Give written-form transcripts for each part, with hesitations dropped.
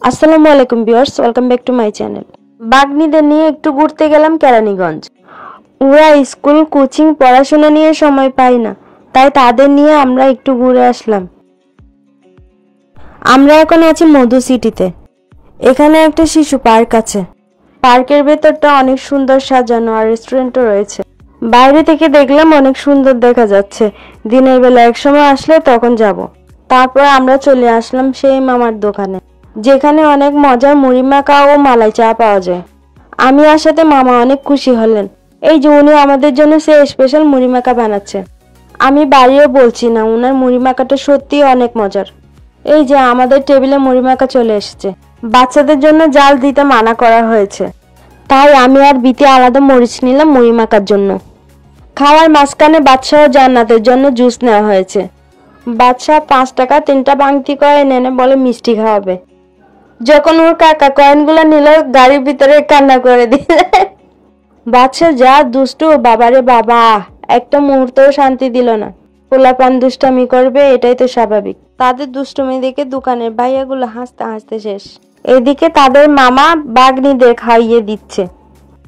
আসসালামু আলাইকুম viewers, welcome back to my channel. বাগনিদের নিয়ে একটু ঘুরতে গেলাম কেরানীগঞ্জ। ওরা স্কুল কোচিং পড়াশোনা নিয়ে সময় পায় না, তাই তাদের নিয়ে আমরা একটু ঘুরে আসলাম। আমরা এখন আছি মধু সিটিতে। এখানে একটা শিশু পার্ক আছে। পার্কের ভেতরটা অনেক সুন্দর সাজানো আর রেস্টুরেন্টও রয়েছে। বাইরে থেকে দেখলাম অনেক সুন্দর দেখা যাচ্ছে। দিনের বেলা একসময় আসলে তখন যাব। তারপর আমরা চলে আসলাম সেই মামার দোকানে, যেখানে অনেক মজার মুড়ি মাখা ও মালাই চা পাওয়া যায়। আমি আসাতে মামা অনেক খুশি হলেন। এই যে উনি আমাদের জন্য সে স্পেশাল মুড়ি মাখা বানাচ্ছে। আমি বাড়িও বলছি না, উনার মুড়ি মাখাটা সত্যি অনেক মজার। এই যে আমাদের টেবিলে মুড়ি মাখা চলে এসেছে। বাচ্চাদের জন্য জাল দিতে মানা করা হয়েছে, তাই আমি আর বিতে আলাদা মরিচ নিলাম মুড়ি মাখার জন্য। খাওয়ার মাঝখানে বাদশা ও জান্নাতের জন্য জুস নেওয়া হয়েছে। বাদশা 5 টাকা 3টা বাংতি কয়েন এনে বলে মিষ্টি খাওয়াবে। যখন ওর কাকা কয়েনগুলো নিল, গাড়ির ভিতরে কান্না করে দিলে। বাদশা যা দুষ্টু, বাবারে বাবা, একটা মুহূর্তও শান্তি দিল না। পোলাপান দুষ্টামি করবে, এটাই তো স্বাভাবিক। তাদের দুষ্টুমি দেখে দোকানের ভাইয়াগুলো হাসতে হাসতে শেষ। এদিকে তাদের মামা বাগনিদের খাইয়ে দিচ্ছে।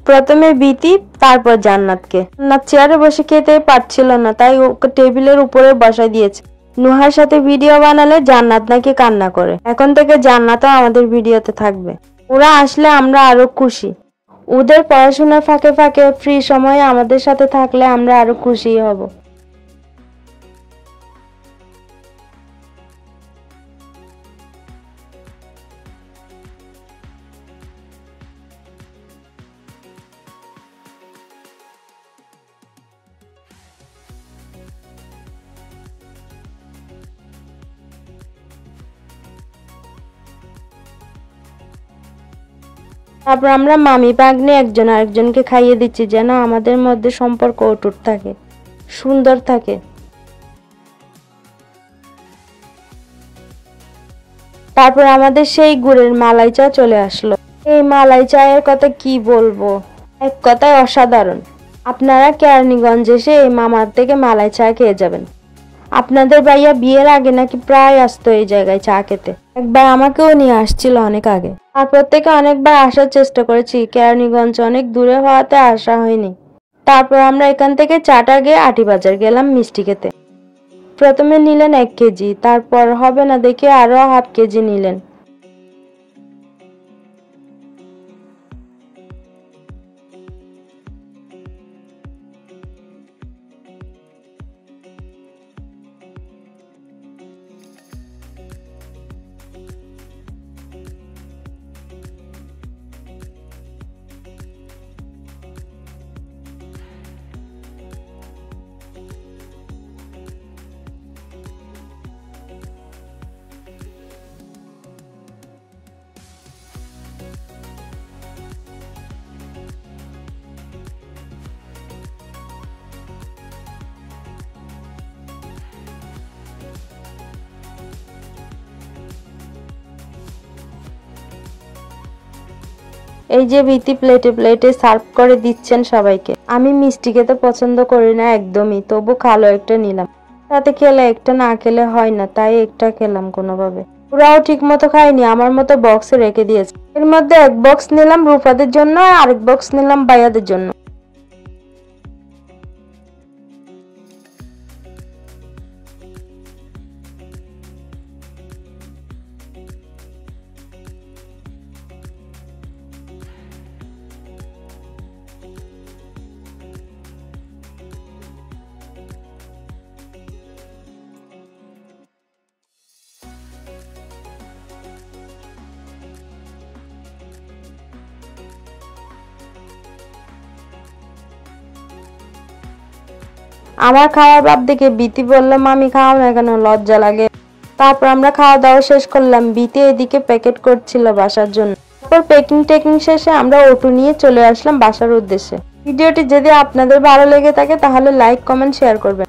প্রথমে বিতি, তারপর জান্নাতকে। জান্নাত চেয়ারে বসে খেতে পারছিল না, তাই ওকে টেবিলের উপরে বসাই দিয়েছে। নুহার সাথে ভিডিও বানালে জান্নাত নাকি কান্না করে। এখন থেকে জান্নাতও আমাদের ভিডিওতে থাকবে। ওরা আসলে আমরা আরো খুশি। ওদের পড়াশোনার ফাঁকে ফাঁকে ফ্রি সময়ে আমাদের সাথে থাকলে আমরা আরো খুশি হব। তারপর আমরা মামি ভাগ্নে একজন আরেকজনকে খাইয়ে দিচ্ছি, যেন আমাদের মধ্যে সম্পর্ক অটুট থাকে, সুন্দর থাকে। তারপর আমাদের সেই গুড়ের মালাই চা চলে আসলো। এই মালাই চায়ের কথা কি বলবো, এক কথায় অসাধারণ। আপনারা কেরানীগঞ্জ এসে এই মামার থেকে মালাই চা খেয়ে যাবেন। আপনাদের ভাইয়া বিয়ের আগে নাকি প্রায় আসতো এই জায়গায় চা খেতে। একবার আমাকেও নিয়ে আসছিল অনেক আগে। তারপর থেকে অনেকবার আসার চেষ্টা করেছি, কেরানীগঞ্জ অনেক দূরে হওয়াতে আসা হয়নি। তারপর আমরা এখান থেকে চাটা গিয়ে আটিবাজার গেলাম মিষ্টি খেতে। প্রথমে নিলেন 1 কেজি, তারপর হবে না দেখে আরো ½ কেজি নিলেন। এই যে বিতি প্লেটে প্লেটে সার্ভ করে দিচ্ছেন সবাইকে। আমি মিষ্টি খেতে পছন্দ করি না একদমই, তবু কালো একটা নিলাম। সাথে খেলে একটা না খেলে হয় না, তাই একটা খেলাম কোনোভাবে। ওরাও ঠিক মতো খায়নি, আমার মতো বক্সে রেখে দিয়েছে। এর মধ্যে 1 বক্স নিলাম রূপাদের জন্য আর আরেক বক্স নিলাম ভাইয়াদের জন্য। আমার খাওয়ার ভাব দেখে বিতি বলল, মামি খাও না কেন, লজ্জা লাগে। তারপর আমরা খাওয়া দাওয়া শেষ করলাম। বিতি এদিকে প্যাকেট করছিল বাসার জন্য। তারপর প্যাকিং শেষে আমরা অটো নিয়ে চলে আসলাম বাসার উদ্দেশ্যে। ভিডিওটি যদি আপনাদের ভালো লেগে থাকে তাহলে লাইক, কমেন্ট, শেয়ার করবেন।